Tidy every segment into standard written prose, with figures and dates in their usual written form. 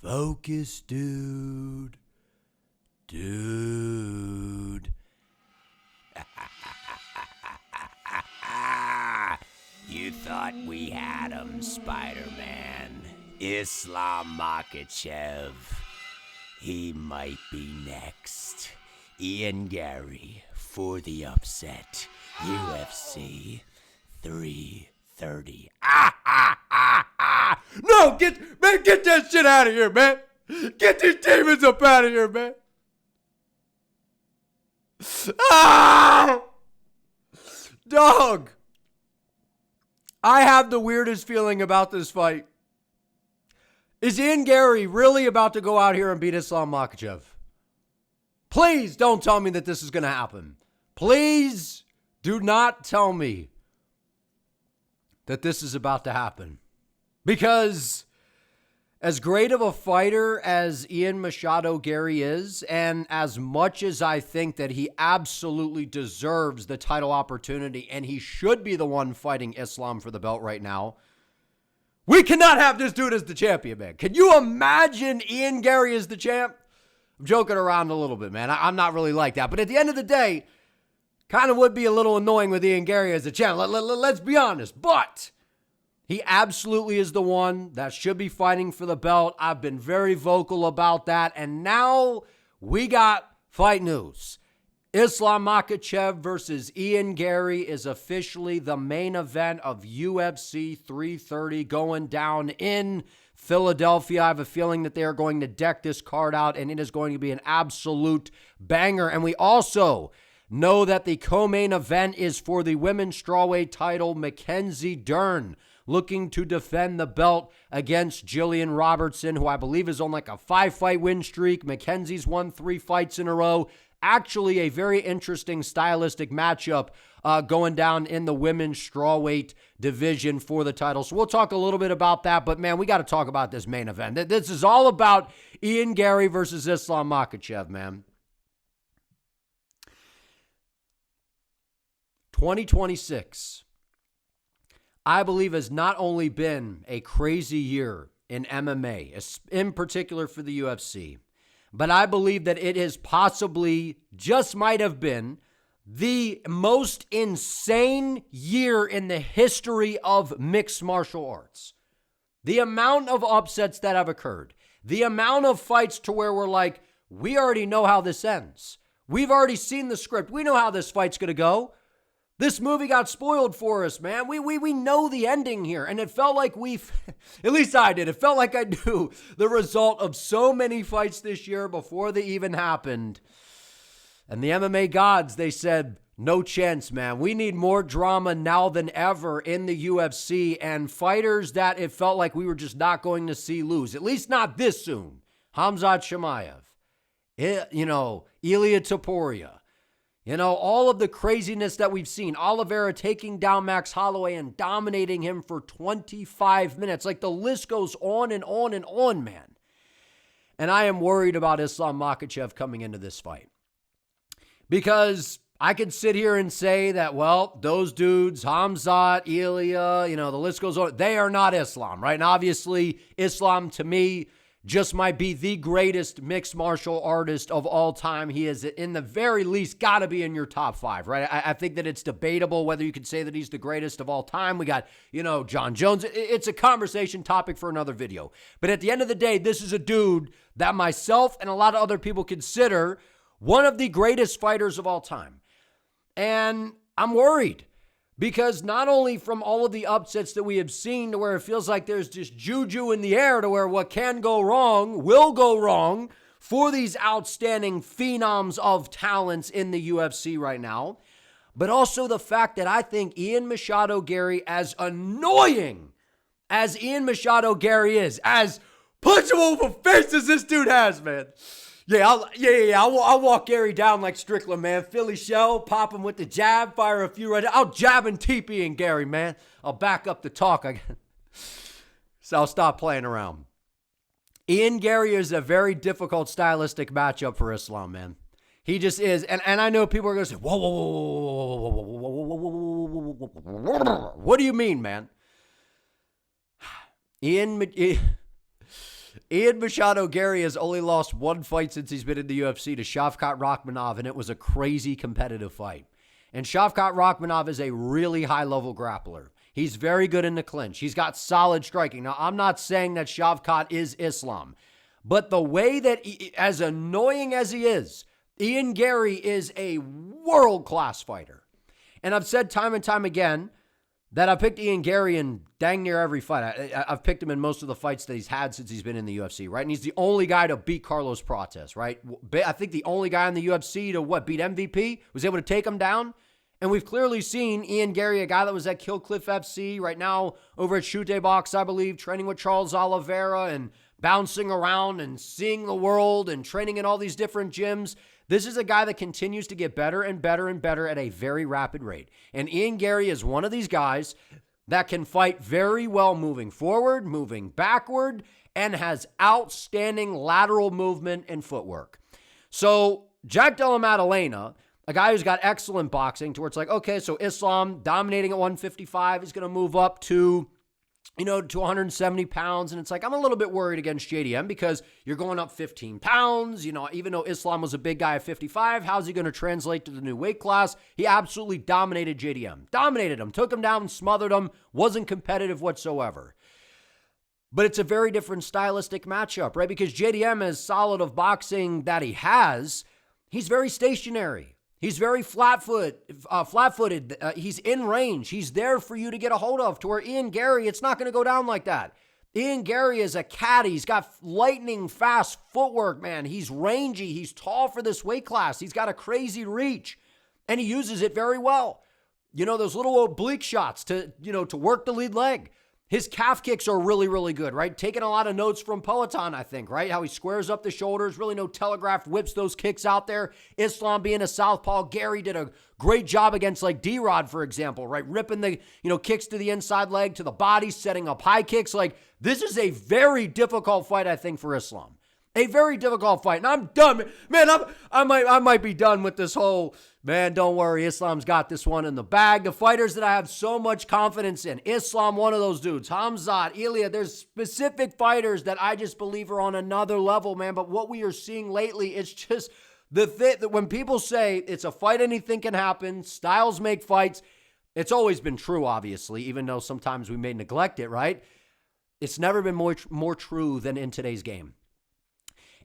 Focus, dude. Dude. You thought we had him, Spider-Man. Islam Makhachev. He might be next. Ian Garry for the upset. UFC 330. No, get that shit out of here, man. Get these demons up out of here, man. Dog. I have the weirdest feeling about this fight. Is Ian Garry really about to go out here and beat Islam Makhachev? Please don't tell me that this is going to happen. Please do not tell me that this is about to happen. Because as great of a fighter as Ian Machado Garry is, and as much as I think that he absolutely deserves the title opportunity and he should be the one fighting Islam for the belt right now, we cannot have this dude as the champion, man. Can you imagine Ian Garry as the champ? I'm joking around a little bit, man. I'm not really like that. But at the end of the day, kind of would be a little annoying with Ian Garry as the champ. Let's be honest. But he absolutely is the one that should be fighting for the belt. I've been very vocal about that. And now we got fight news. Islam Makhachev versus Ian Garry is officially the main event of UFC 330 going down in Philadelphia. I have a feeling that they are going to deck this card out, and it is going to be an absolute banger. And we also know that the co-main event is for the women's strawweight title, Mackenzie Dern, looking to defend the belt against Gillian Robertson, who I believe is on like a 5-fight win streak. Mackenzie's won 3 fights in a row. Actually, a very interesting stylistic matchup going down in the women's strawweight division for the title. So we'll talk a little bit about that. But, man, we got to talk about this main event. This is all about Ian Garry versus Islam Makhachev, man. 2026, I believe, has not only been a crazy year in MMA, in particular for the UFC, but I believe that it is possibly, just might have been, the most insane year in the history of mixed martial arts. The amount of upsets that have occurred, the amount of fights to where we're like, we already know how this ends. We've already seen the script. We know how this fight's going to go. This movie got spoiled for us, man. We know the ending here. And it felt like at least I did. It felt like I knew the result of so many fights this year before they even happened. And the MMA gods, they said, no chance, man. We need more drama now than ever in the UFC, and fighters that it felt like we were just not going to see lose, at least not this soon. Khamzat Chimaev, Ilia Topuria. All of the craziness that we've seen. Oliveira taking down Max Holloway and dominating him for 25 minutes. Like, the list goes on and on and on, man. And I am worried about Islam Makhachev coming into this fight. Because I could sit here and say that, well, those dudes, Khamzat, Ilia, the list goes on. They are not Islam, right? And obviously, Islam, to me, just might be the greatest mixed martial artist of all time. He is, in the very least, got to be in your top 5, right? I think that it's debatable whether you could say that he's the greatest of all time. We got, John Jones. It's a conversation topic for another video. But at the end of the day, this is a dude that myself and a lot of other people consider one of the greatest fighters of all time. And I'm worried. Because not only from all of the upsets that we have seen to where it feels like there's just juju in the air to where what can go wrong will go wrong for these outstanding phenoms of talents in the UFC right now, but also the fact that I think Ian Machado Garry, as annoying as Ian Machado Garry is, as punchable of a face as this dude has, man. I'll walk Gary down like Strickland, man. Philly shell, pop him with the jab, fire a few right. I'll jab and TP and Gary, man. I'll back up the talk. So I'll stop playing around. Ian Garry is a very difficult stylistic matchup for Islam, man. He just is. And I know people are going to say, whoa, what do you mean, man? Ian Machado Garry has only lost one fight since he's been in the UFC to Shavkat Rakhmonov, and it was a crazy competitive fight. And Shavkat Rakhmonov is a really high-level grappler. He's very good in the clinch. He's got solid striking. Now, I'm not saying that Shavkat is Islam, but the way that, as annoying as he is, Ian Garry is a world-class fighter. And I've said time and time again that I picked Ian Garry in dang near every fight. I've picked him in most of the fights that he's had since he's been in the UFC, right? And he's the only guy to beat Carlos Prates, right? I think the only guy in the UFC to beat MVP, was able to take him down. And we've clearly seen Ian Garry, a guy that was at Killcliff FC, right now over at Chute Box, I believe, training with Charles Oliveira and bouncing around and seeing the world and training in all these different gyms. This is a guy that continues to get better and better and better at a very rapid rate. And Ian Garry is one of these guys that can fight very well moving forward, moving backward, and has outstanding lateral movement and footwork. So Jack Della Maddalena, a guy who's got excellent boxing, to where it's like, okay, so Islam dominating at 155, he's going to move up to 170 pounds. And it's like, I'm a little bit worried against JDM because you're going up 15 pounds. Even though Islam was a big guy at 55, how's he going to translate to the new weight class? He absolutely dominated JDM. Dominated him, took him down, smothered him, wasn't competitive whatsoever. But it's a very different stylistic matchup, right? Because JDM, as solid of boxing that he has, he's very stationary. He's very flat-footed. He's in range. He's there for you to get a hold of, to where Ian Garry, it's not going to go down like that. Ian Garry is a cat. He's got lightning fast footwork, man. He's rangy. He's tall for this weight class. He's got a crazy reach, and he uses it very well. Those little oblique shots to work the lead leg. His calf kicks are really, really good, right? Taking a lot of notes from Poatan, I think, right? How he squares up the shoulders, really no telegraph, whips those kicks out there. Islam being a southpaw, Garry did a great job against like D-Rod, for example, right? Ripping the, kicks to the inside leg, to the body, setting up high kicks. Like, this is a very difficult fight, I think, for Islam. A very difficult fight. And I'm done. Man, I might be done with this whole, man, don't worry, Islam's got this one in the bag. The fighters that I have so much confidence in, Islam, one of those dudes, Hamzat, Ilya, there's specific fighters that I just believe are on another level, man. But what we are seeing lately, it's just the thing that when people say it's a fight, anything can happen, styles make fights, it's always been true, obviously, even though sometimes we may neglect it, right? It's never been more true than in today's game.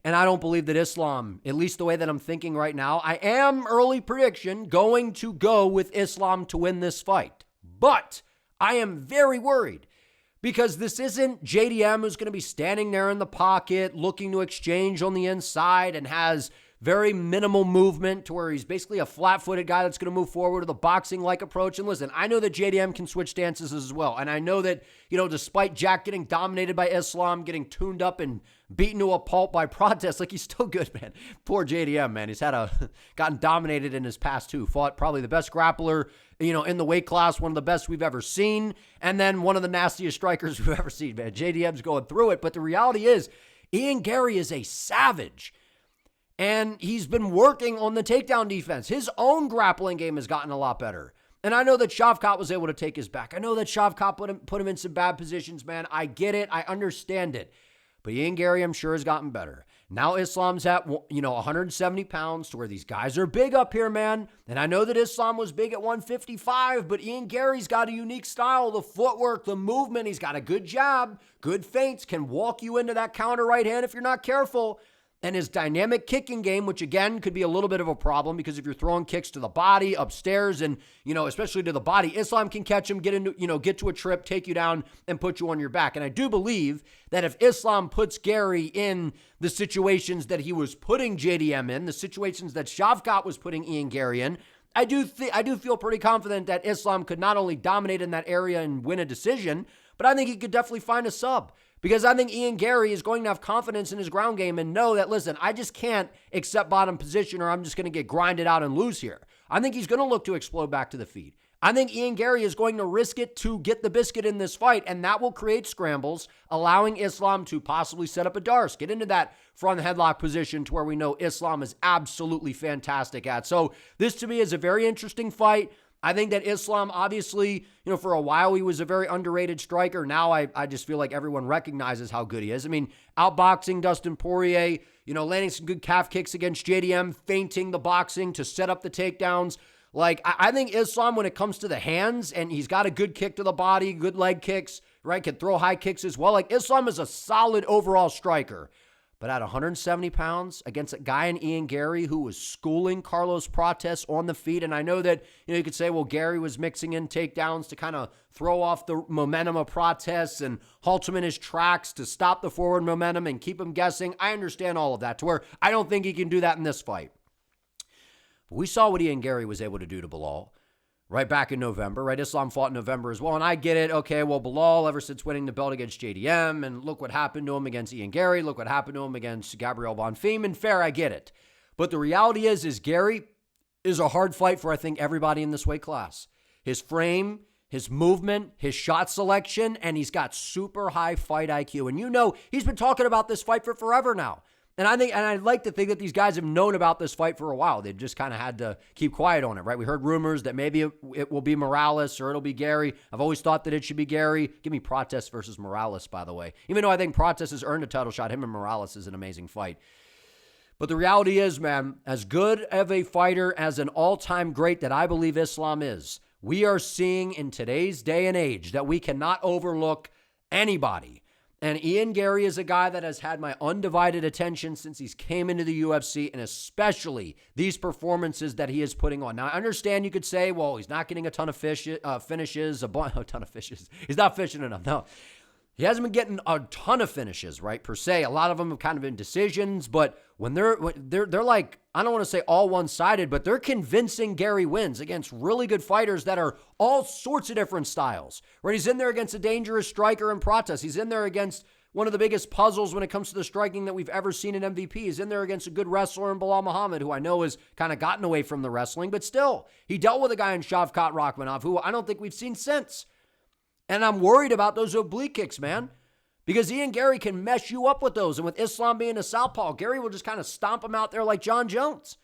And I don't believe that Islam, at least the way that I'm thinking right now, I am, early prediction, going to go with Islam to win this fight. But I am very worried because this isn't JDM, who's going to be standing there in the pocket looking to exchange on the inside and has very minimal movement, to where he's basically a flat-footed guy that's going to move forward with a boxing-like approach. And listen, I know that JDM can switch stances as well. And I know that, despite Jack getting dominated by Islam, getting tuned up and beaten to a pulp by Prates, like, he's still good, man. Poor JDM, man. He's gotten dominated in his past two. Fought probably the best grappler, in the weight class, one of the best we've ever seen. And then one of the nastiest strikers we've ever seen, man. JDM's going through it. But the reality is, Ian Garry is a savage. And he's been working on the takedown defense. His own grappling game has gotten a lot better. And I know that Shavkat was able to take his back. I know that Shavkat put him in some bad positions, man. I get it. I understand it. But Ian Garry, I'm sure, has gotten better. Now Islam's at, 170 pounds, to where these guys are big up here, man. And I know that Islam was big at 155, but Ian Garry's got a unique style, the footwork, the movement. He's got a good jab, good feints, can walk you into that counter right hand if you're not careful. And his dynamic kicking game, which again could be a little bit of a problem, because if you're throwing kicks to the body, upstairs, and, especially to the body, Islam can catch him, get to a trip, take you down, and put you on your back. And I do believe that if Islam puts Garry in the situations that he was putting JDM in, the situations that Shavkat was putting Ian Garry in, I do feel pretty confident that Islam could not only dominate in that area and win a decision, but I think he could definitely find a sub. Because I think Ian Garry is going to have confidence in his ground game and know that, listen, I just can't accept bottom position or I'm just going to get grinded out and lose here. I think he's going to look to explode back to the feet. I think Ian Garry is going to risk it to get the biscuit in this fight, and that will create scrambles, allowing Islam to possibly set up a Darce, get into that front headlock position, to where we know Islam is absolutely fantastic at. So this, to me, is a very interesting fight. I think that Islam, obviously, for a while he was a very underrated striker. Now I just feel like everyone recognizes how good he is. I mean, outboxing Dustin Poirier, landing some good calf kicks against JDM, feinting the boxing to set up the takedowns. Like, I think Islam, when it comes to the hands, and he's got a good kick to the body, good leg kicks, right? Can throw high kicks as well. Like, Islam is a solid overall striker. But at 170 pounds against a guy in Ian Garry who was schooling Carlos Prates on the feet. And I know that, you could say, well, Garry was mixing in takedowns to kind of throw off the momentum of Prates and halt him in his tracks to stop the forward momentum and keep him guessing. I understand all of that, to where I don't think he can do that in this fight. But we saw what Ian Garry was able to do to Belal right back in November, right? Islam fought in November as well. And I get it. Okay, well, Belal, ever since winning the belt against JDM, and look what happened to him against Ian Garry. Look what happened to him against Gabriel Bonfim. And fair, I get it. But the reality is Garry is a hard fight for, I think, everybody in this weight class. His frame, his movement, his shot selection, and he's got super high fight IQ. And he's been talking about this fight for forever now. And I'd like to think that these guys have known about this fight for a while. They've just kind of had to keep quiet on it, right? We heard rumors that maybe it will be Morales or it'll be Garry. I've always thought that it should be Garry. Give me Prates versus Morales, by the way. Even though I think Prates has earned a title shot, him and Morales is an amazing fight. But the reality is, man, as good of a fighter, as an all-time great that I believe Islam is, we are seeing in today's day and age that we cannot overlook anybody. And Ian Garry is a guy that has had my undivided attention since he's came into the UFC, and especially these performances that he is putting on. Now, I understand you could say, well, he's not getting a ton of finishes, a ton of fishes. He's not fishing enough. No, he hasn't been getting a ton of finishes, right, per se. A lot of them have kind of been decisions, but when they're like, I don't want to say all one-sided, but they're convincing Garry wins against really good fighters that are all sorts of different styles, right? He's in there against a dangerous striker in Prates. He's in there against one of the biggest puzzles when it comes to the striking that we've ever seen in MVP. He's in there against a good wrestler in Belal Muhammad, who I know has kind of gotten away from the wrestling, but still, he dealt with a guy in Shavkat Rakhmonov, who I don't think we've seen since. And I'm worried about those oblique kicks, man. Because Ian Garry can mess you up with those. And with Islam being a southpaw, Garry will just kind of stomp him out there like John Jones.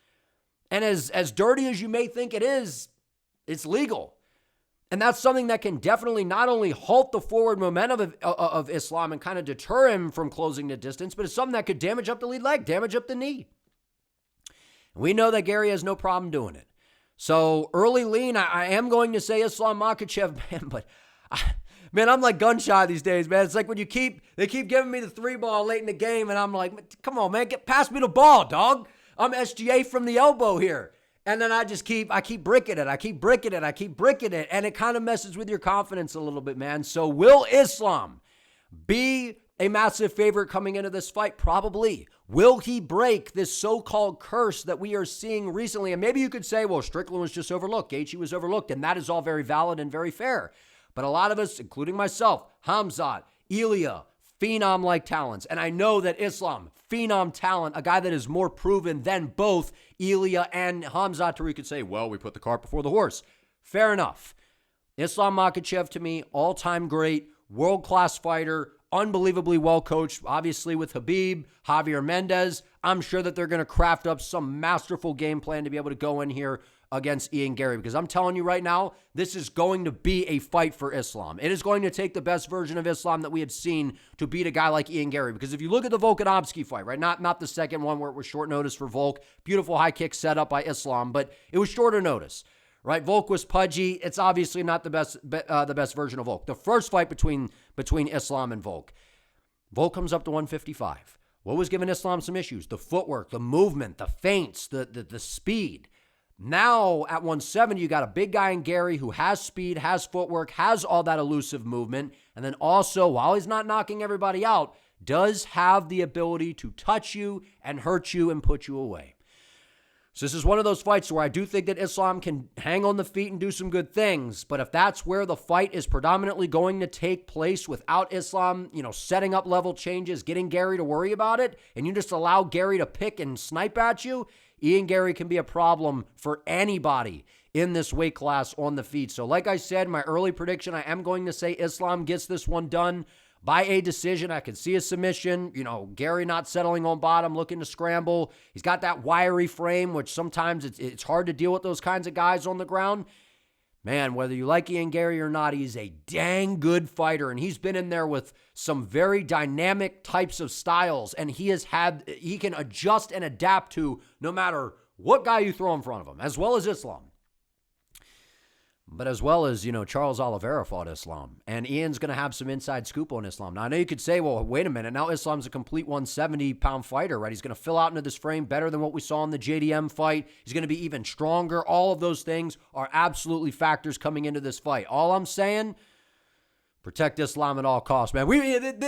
And as dirty as you may think it is, it's legal. And that's something that can definitely not only halt the forward momentum of Islam and kind of deter him from closing the distance, but it's something that could damage up the lead leg, damage up the knee. And we know that Garry has no problem doing it. So early lean, I am going to say Islam Makhachev, man, but man, I'm like gun shy these days, man. It's like when they keep giving me the 3-ball late in the game, and I'm like, come on, man, pass me the ball, dog. I'm SGA from the elbow here. And then I keep bricking it, and it kind of messes with your confidence a little bit, man. So will Islam be a massive favorite coming into this fight? Probably. Will he break this so-called curse that we are seeing recently? And maybe you could say, well, Strickland was just overlooked, Gaethje was overlooked, and that is all very valid and very fair. But a lot of us, including myself, Hamzat, Ilya, phenom-like talents. And I know that Islam, phenom talent, a guy that is more proven than both Ilya and Hamzat, to where you could say, well, we put the cart before the horse. Fair enough. Islam Makhachev, to me, all-time great, world-class fighter, unbelievably well-coached, obviously with Khabib, Javier Mendez. I'm sure that they're going to craft up some masterful game plan to be able to go in here against Ian Garry, because I'm telling you right now, this is going to be a fight for Islam. It is going to take the best version of Islam that we have seen to beat a guy like Ian Garry, because if you look at the Volkanovski fight, right, not the second one where it was short notice for Volk, beautiful high kick set up by Islam, but it was shorter notice, right? Volk was pudgy. It's obviously not the best version of Volk. The first fight between Islam and Volk comes up to 155. What was giving Islam some issues? The footwork, the movement, the feints, the speed. Now, at 170, you got a big guy in Garry who has speed, has footwork, has all that elusive movement, and then also, while he's not knocking everybody out, does have the ability to touch you and hurt you and put you away. So this is one of those fights where I do think that Islam can hang on the feet and do some good things, but if that's where the fight is predominantly going to take place without Islam, setting up level changes, getting Garry to worry about it, and you just allow Garry to pick and snipe at you, Ian Garry can be a problem for anybody in this weight class on the feet. So like I said, my early prediction, I am going to say Islam gets this one done by a decision. I could see a submission, Garry not settling on bottom, looking to scramble. He's got that wiry frame, which sometimes it's hard to deal with those kinds of guys on the ground. man, whether you like Ian Garry or not, he's a dang good fighter, and he's been in there with some very dynamic types of styles, and he can adjust and adapt to no matter what guy you throw in front of him, as well as Islam. But as well as, Charles Oliveira fought Islam. And Ian's going to have some inside scoop on Islam. Now, I know you could say, well, wait a minute. Now Islam's a complete 170-pound fighter, right? He's going to fill out into this frame better than what we saw in the JDM fight. He's going to be even stronger. All of those things are absolutely factors coming into this fight. All I'm saying, protect Islam at all costs, man.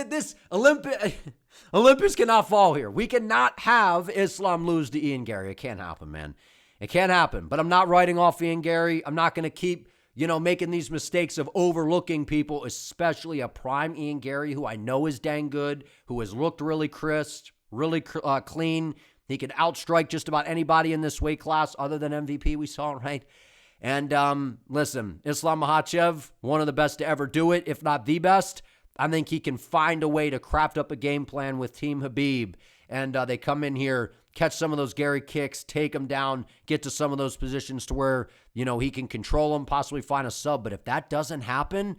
This Olympus cannot fall here. We cannot have Islam lose to Ian Garry. It can't happen, man. It can't happen. But I'm not writing off Ian Garry. I'm not going to keep making these mistakes of overlooking people, especially a prime Ian Garry, who I know is dang good, who has looked really crisp, really clean. He can outstrike just about anybody in this weight class other than MVP we saw, right? And listen, Islam Makhachev, one of the best to ever do it, if not the best. I think he can find a way to craft up a game plan with Team Khabib. And they come in here, catch some of those Garry kicks, take him down, get to some of those positions to where, he can control them, possibly find a sub. But if that doesn't happen,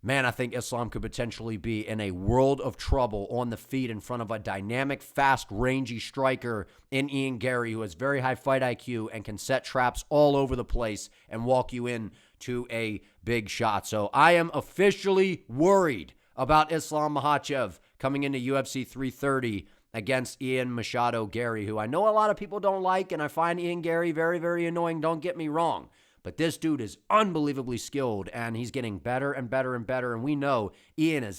man, I think Islam could potentially be in a world of trouble on the feet in front of a dynamic, fast, rangy striker in Ian Garry, who has very high fight IQ and can set traps all over the place and walk you in to a big shot. So I am officially worried about Islam Makhachev coming into UFC 330 against Ian Machado Garry, who I know a lot of people don't like, and I find Ian Garry very, very annoying, don't get me wrong. But this dude is unbelievably skilled, and he's getting better and better and better, and we know Ian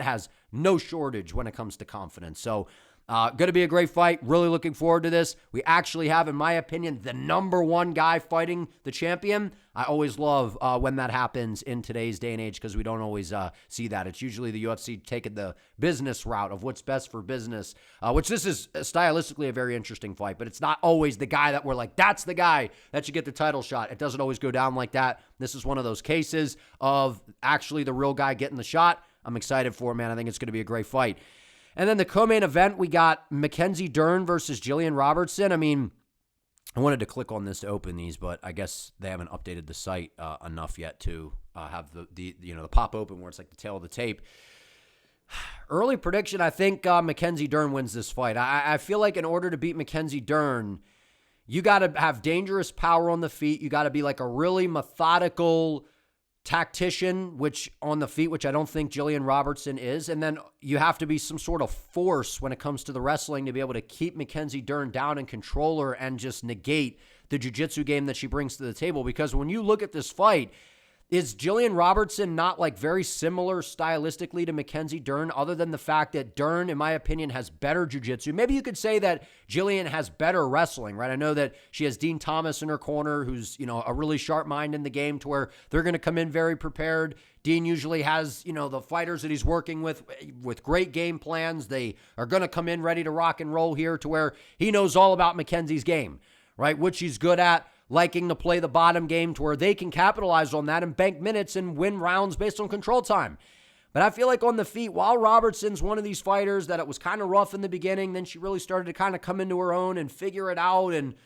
has no shortage when it comes to confidence. So, going to be a great fight. Really looking forward to this. We actually have, in my opinion, the number one guy fighting the champion. I always love when that happens in today's day and age because we don't always see that. It's usually the UFC taking the business route of what's best for business, which this is stylistically a very interesting fight, but it's not always the guy that we're like, that's the guy that should get the title shot. It doesn't always go down like that. This is one of those cases of actually the real guy getting the shot. I'm excited for it, man. I think it's going to be a great fight. And then the co-main event, we got Mackenzie Dern versus Gillian Robertson. I mean, I wanted to click on this to open these, but I guess they haven't updated the site enough yet to have the pop open where it's like the tail of the tape. Early prediction, I think Mackenzie Dern wins this fight. I feel like in order to beat Mackenzie Dern, you got to have dangerous power on the feet. You got to be like a really methodical tactician, which I don't think Gillian Robertson is. And then you have to be some sort of force when it comes to the wrestling to be able to keep Mackenzie Dern down and control her and just negate the jiu-jitsu game that she brings to the table. Because when you look at this fight, is Gillian Robertson not like very similar stylistically to Mackenzie Dern, other than the fact that Dern, in my opinion, has better jiu-jitsu? Maybe you could say that Gillian has better wrestling, right? I know that she has Dean Thomas in her corner, who's, a really sharp mind in the game to where they're going to come in very prepared. Dean usually has, the fighters that he's working with great game plans. They are going to come in ready to rock and roll here to where he knows all about Mackenzie's game, right? What she's good at. Liking to play the bottom game to where they can capitalize on that and bank minutes and win rounds based on control time. But I feel like on the feet, while Robertson's one of these fighters that it was kind of rough in the beginning, then she really started to kind of come into her own and figure it out and,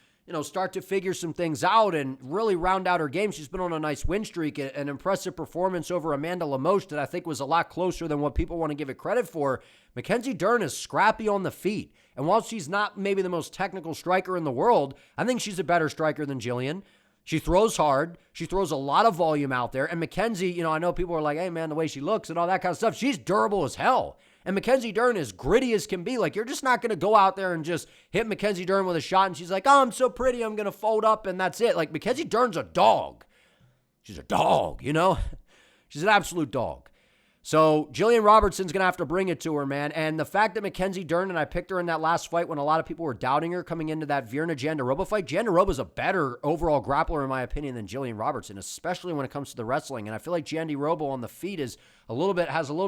start to figure some things out and really round out her game. She's been on a nice win streak, an impressive performance over Amanda Lemos that I think was a lot closer than what people want to give it credit for. Mackenzie Dern is scrappy on the feet. And while she's not maybe the most technical striker in the world, I think she's a better striker than Gillian. She throws hard. She throws a lot of volume out there. And Mackenzie, I know people are like, hey, man, the way she looks and all that kind of stuff, she's durable as hell. And Mackenzie Dern is gritty as can be. Like, you're just not going to go out there and just hit Mackenzie Dern with a shot and she's like, oh, I'm so pretty, I'm going to fold up and that's it. Like, Mackenzie Dern's a dog. She's a dog, She's an absolute dog. So Gillian Robertson's going to have to bring it to her, man. And the fact that Mackenzie Dern, and I picked her in that last fight when a lot of people were doubting her coming into that Virna Jandiroba fight. Jandiroba's a better overall grappler, in my opinion, than Gillian Robertson, especially when it comes to the wrestling. And I feel like Jandiroba on the feet has a little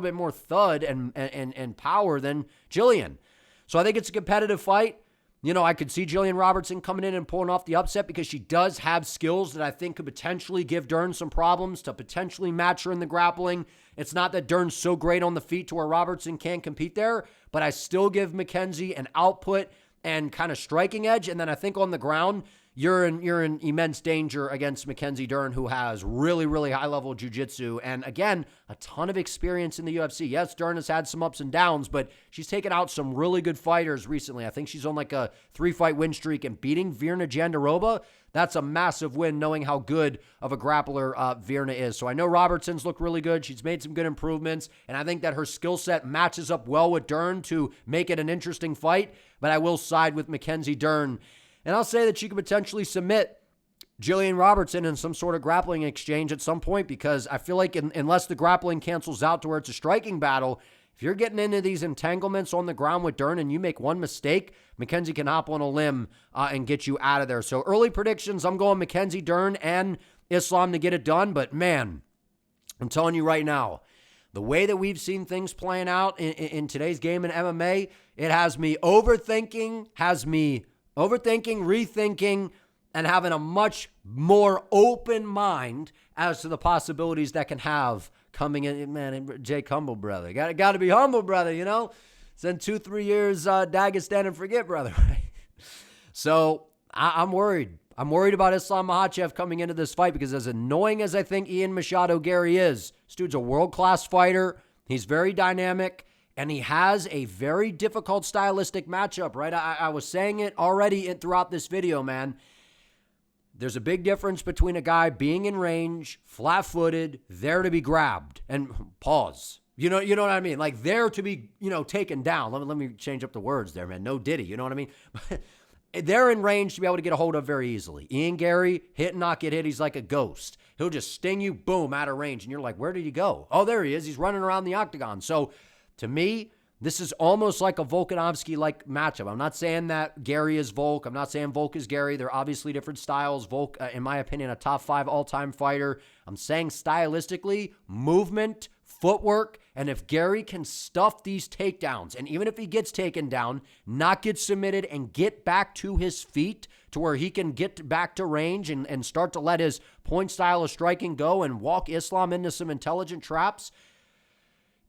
bit more thud and power than Gillian. So I think it's a competitive fight. I could see Gillian Robertson coming in and pulling off the upset because she does have skills that I think could potentially give Dern some problems to potentially match her in the grappling. It's not that Dern's so great on the feet to where Robertson can't compete there, but I still give Mackenzie an output and kind of striking edge. And then I think on the ground, you're in immense danger against Mackenzie Dern, who has really, really high-level jiu-jitsu and, again, a ton of experience in the UFC. Yes, Dern has had some ups and downs, but she's taken out some really good fighters recently. I think she's on like a 3-fight win streak, and beating Virna Jandiroba, that's a massive win, knowing how good of a grappler Virna is. So I know Robertson's looked really good. She's made some good improvements, and I think that her skill set matches up well with Dern to make it an interesting fight, but I will side with Mackenzie Dern. And I'll say that she could potentially submit Gillian Robertson in some sort of grappling exchange at some point, because I feel like unless the grappling cancels out to where it's a striking battle, if you're getting into these entanglements on the ground with Dern and you make one mistake, Mackenzie can hop on a limb and get you out of there. So early predictions, I'm going Mackenzie Dern and Islam to get it done. But man, I'm telling you right now, the way that we've seen things playing out in today's game in MMA, it has me overthinking, rethinking, and having a much more open mind as to the possibilities that can have coming in. Man, Jake humble, brother. Got to be humble, brother, you know? It's in 2-3 years, Dagestan and forget, brother. So I'm worried. I'm worried about Islam Makhachev coming into this fight, because as annoying as I think Ian Machado Garry is, this dude's a world-class fighter. He's very dynamic. And he has a very difficult stylistic matchup, right? I was saying it already throughout this video, man. There's a big difference between a guy being in range, flat-footed, there to be grabbed, and pause. You know what I mean? Like there to be, taken down. Let me change up the words there, man. No Diddy, you know what I mean? They're in range to be able to get a hold of very easily. Ian Garry, hit and not get hit. He's like a ghost. He'll just sting you, boom, out of range. And you're like, where did he go? Oh, there he is. He's running around the octagon. So to me, this is almost like a Volkanovski-like matchup. I'm not saying that Garry is Volk. I'm not saying Volk is Garry. They're obviously different styles. Volk, in my opinion, a top 5 all-time fighter. I'm saying stylistically, movement, footwork, and if Garry can stuff these takedowns, and even if he gets taken down, not get submitted and get back to his feet to where he can get back to range and start to let his point style of striking go and walk Islam into some intelligent traps,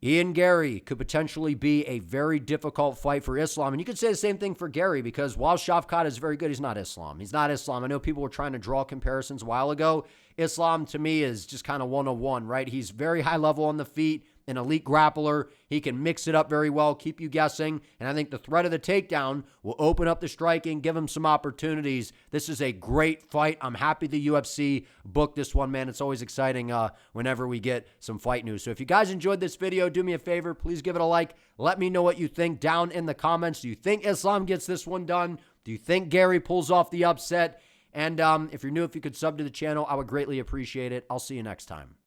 Ian Garry could potentially be a very difficult fight for Islam. And you could say the same thing for Garry, because while Shavkat is very good, he's not Islam. He's not Islam. I know people were trying to draw comparisons a while ago. Islam, to me, is just kind of 101, right? He's very high level on the feet, an elite grappler. He can mix it up very well, keep you guessing. And I think the threat of the takedown will open up the striking, give him some opportunities. This is a great fight. I'm happy the UFC booked this one, man. It's always exciting whenever we get some fight news. So if you guys enjoyed this video, do me a favor. Please give it a like. Let me know what you think down in the comments. Do you think Islam gets this one done? Do you think Garry pulls off the upset? And if you're new, if you could sub to the channel, I would greatly appreciate it. I'll see you next time.